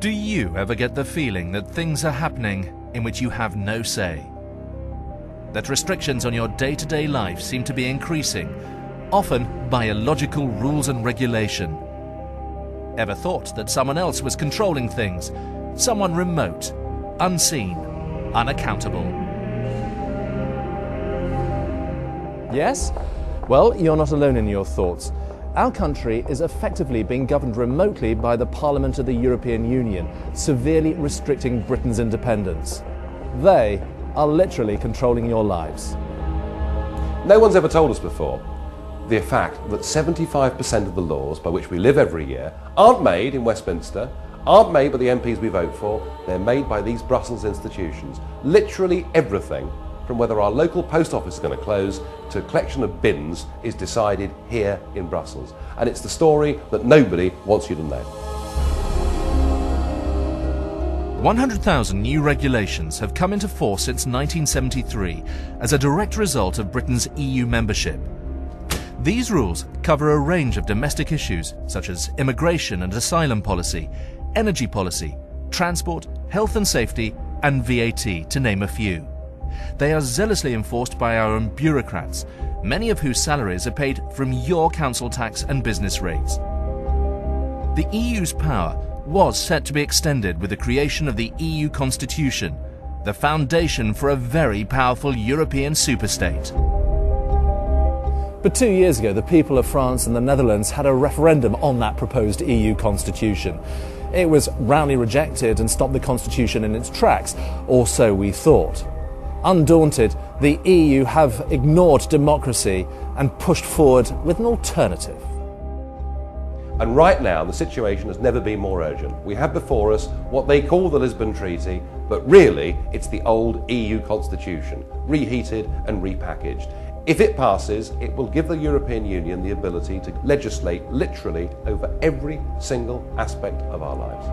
Do you ever get the feeling that things are happening in which you have no say? That restrictions on your day-to-day life seem to be increasing, often by illogical rules and regulation? Ever thought that someone else was controlling things? Someone remote, unseen, unaccountable? Yes? Well, you're not alone in your thoughts. Our country is effectively being governed remotely by the Parliament of the European Union, severely restricting Britain's independence. They are literally controlling your lives. No one's ever told us before the fact that 75% of the laws by which we live every year aren't made in Westminster, aren't made by the MPs we vote for, they're made by these Brussels institutions. Literally everything, from whether our local post office is going to close to collection of bins, is decided here in Brussels. And it's the story that nobody wants you to know. 100,000 new regulations have come into force since 1973 as a direct result of Britain's EU membership. These rules cover a range of domestic issues such as immigration and asylum policy, energy policy, transport, health and safety, and VAT, to name a few. They are zealously enforced by our own bureaucrats, many of whose salaries are paid from your council tax and business rates. The EU's power was set to be extended with the creation of the EU Constitution, the foundation for a very powerful European superstate. But 2 years ago, the people of France and the Netherlands had a referendum on that proposed EU constitution. It was roundly rejected and stopped the constitution in its tracks, or so we thought. Undaunted, the EU have ignored democracy and pushed forward with an alternative. And right now, the situation has never been more urgent. We have before us what they call the Lisbon Treaty, but really it's the old EU Constitution, reheated and repackaged. If it passes, it will give the European Union the ability to legislate literally over every single aspect of our lives.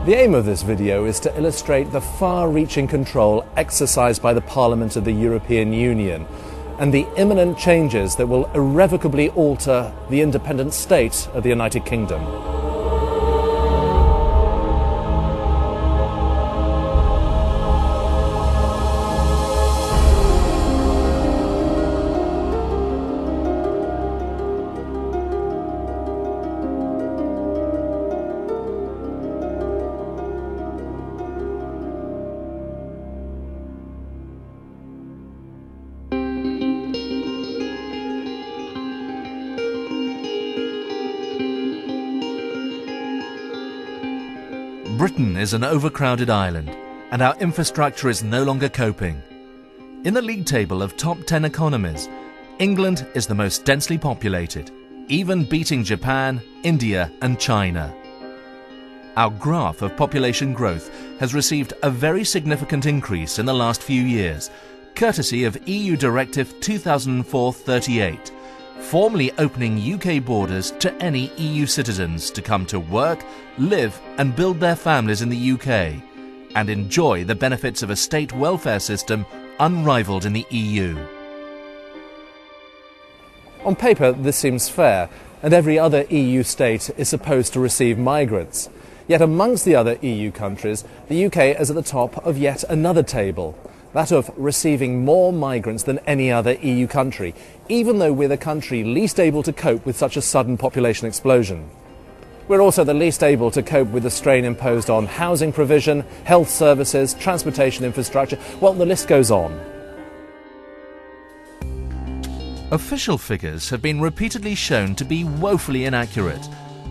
The aim of this video is to illustrate the far-reaching control exercised by the Parliament of the European Union and the imminent changes that will irrevocably alter the independent state of the United Kingdom. Britain is an overcrowded island, and our infrastructure is no longer coping. In the league table of top 10 economies, England is the most densely populated, even beating Japan, India and China. Our graph of population growth has received a very significant increase in the last few years, courtesy of EU Directive 2004-38, formally opening UK borders to any EU citizens to come to work, live and build their families in the UK and enjoy the benefits of a state welfare system unrivaled in the EU. On paper, this seems fair, and every other EU state is supposed to receive migrants. Yet amongst the other EU countries, the UK is at the top of yet another table, that of receiving more migrants than any other EU country, even though we're the country least able to cope with such a sudden population explosion. We're also the least able to cope with the strain imposed on housing provision, health services, transportation infrastructure. Well, the list goes on. Official figures have been repeatedly shown to be woefully inaccurate.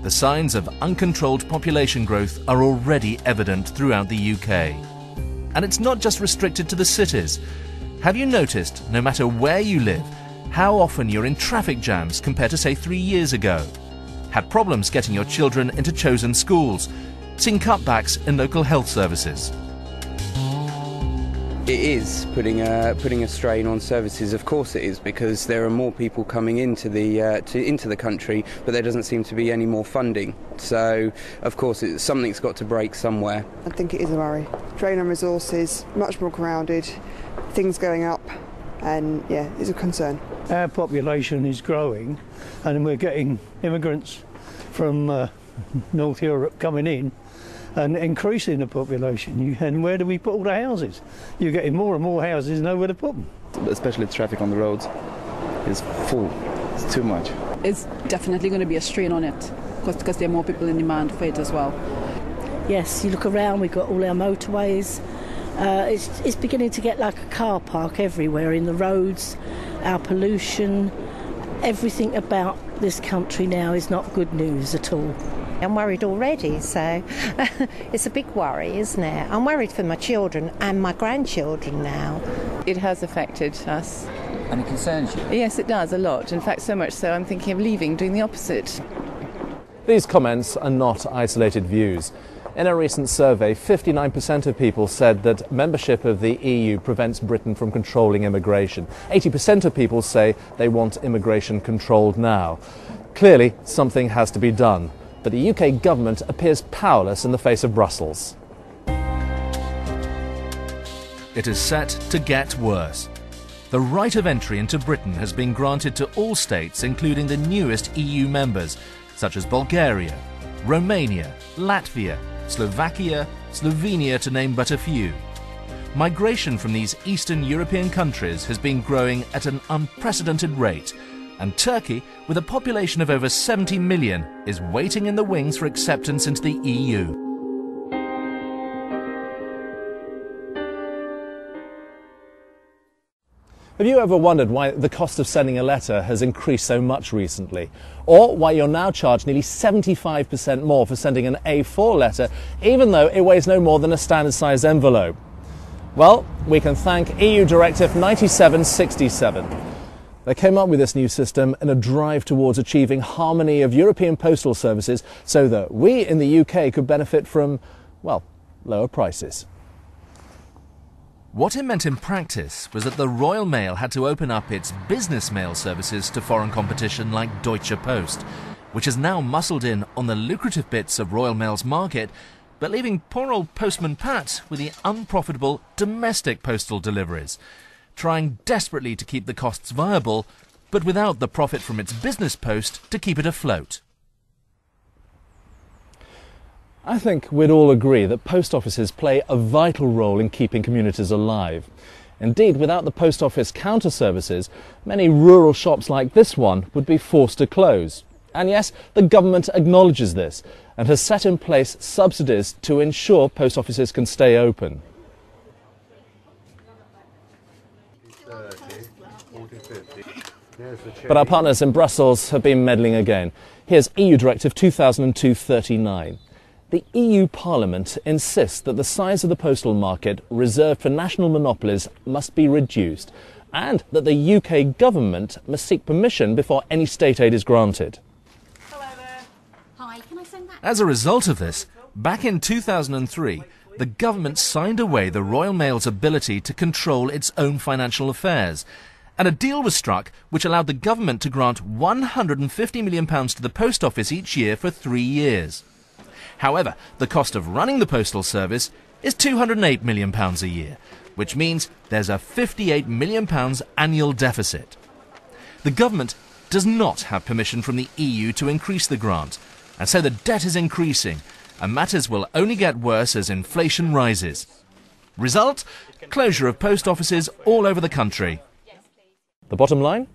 The signs of uncontrolled population growth are already evident throughout the UK. And it's not just restricted to the cities. Have you noticed, no matter where you live, how often you're in traffic jams compared to, say, 3 years ago? Had problems getting your children into chosen schools? Seen cutbacks in local health services? It is putting a strain on services. Of course it is, because there are more people coming into the country, but there doesn't seem to be any more funding. So, of course, something's got to break somewhere. I think it is a worry. Drain on resources, much more crowded, things going up, and yeah, it's a concern. Our population is growing, and we're getting immigrants from North Europe coming in and increasing the population. And where do we put all the houses? You're getting more and more houses, nowhere to put them. Especially traffic on the roads is full. It's too much. It's definitely going to be a strain on it because there are more people in demand for it as well. Yes, you look around, we've got all our motorways. It's beginning to get like a car park everywhere in the roads. Our pollution, everything about this country now is not good news at all. I'm worried already, so it's a big worry, isn't it? I'm worried for my children and my grandchildren now. It has affected us. And it concerns you? Yes, it does, a lot. In fact, so much so I'm thinking of leaving, doing the opposite. These comments are not isolated views. In a recent survey, 59% of people said that membership of the EU prevents Britain from controlling immigration. 80% of people say they want immigration controlled now. Clearly, something has to be done. But the UK government appears powerless in the face of Brussels. It is set to get worse. The right of entry into Britain has been granted to all states, including the newest EU members, such as Bulgaria, Romania, Latvia, Slovakia, Slovenia, to name but a few. Migration from these Eastern European countries has been growing at an unprecedented rate, and Turkey, with a population of over 70 million, is waiting in the wings for acceptance into the EU. Have you ever wondered why the cost of sending a letter has increased so much recently? Or why you're now charged nearly 75% more for sending an A4 letter, even though it weighs no more than a standard-sized envelope? Well, we can thank EU Directive 9767. They came up with this new system in a drive towards achieving harmony of European postal services so that we in the UK could benefit from, well, lower prices. What it meant in practice was that the Royal Mail had to open up its business mail services to foreign competition like Deutsche Post, which has now muscled in on the lucrative bits of Royal Mail's market, but leaving poor old Postman Pat with the unprofitable domestic postal deliveries, trying desperately to keep the costs viable, but without the profit from its business post to keep it afloat. I think we'd all agree that post offices play a vital role in keeping communities alive. Indeed, without the post office counter services, many rural shops like this one would be forced to close. And yes, the government acknowledges this and has set in place subsidies to ensure post offices can stay open. But our partners in Brussels have been meddling again. Here's EU Directive 2002/39. The EU Parliament insists that the size of the postal market reserved for national monopolies must be reduced and that the UK government must seek permission before any state aid is granted. Hello there. Hi, can I send that? As a result of this, back in 2003, the government signed away the Royal Mail's ability to control its own financial affairs, and a deal was struck which allowed the government to grant £150 million to the post office each year for 3 years. However, the cost of running the postal service is £208 million a year, which means there's a £58 million annual deficit. The government does not have permission from the EU to increase the grant, and so the debt is increasing, and matters will only get worse as inflation rises. Result? Closure of post offices all over the country. The bottom line?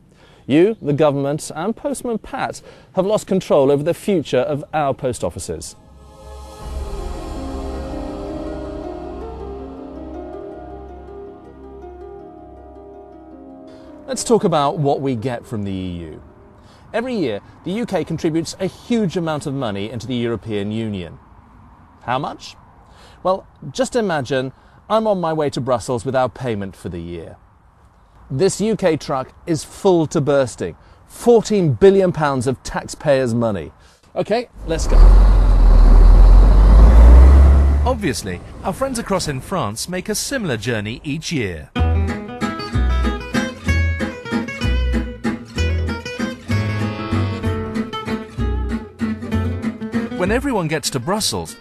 You, the government, and Postman Pat have lost control over the future of our post offices. Let's talk about what we get from the EU. Every year, the UK contributes a huge amount of money into the European Union. How much? Well, just imagine I'm on my way to Brussels without payment for the year. This UK truck is full to bursting. £14 billion of taxpayers' money. OK, let's go. Obviously, our friends across in France make a similar journey each year. When everyone gets to Brussels,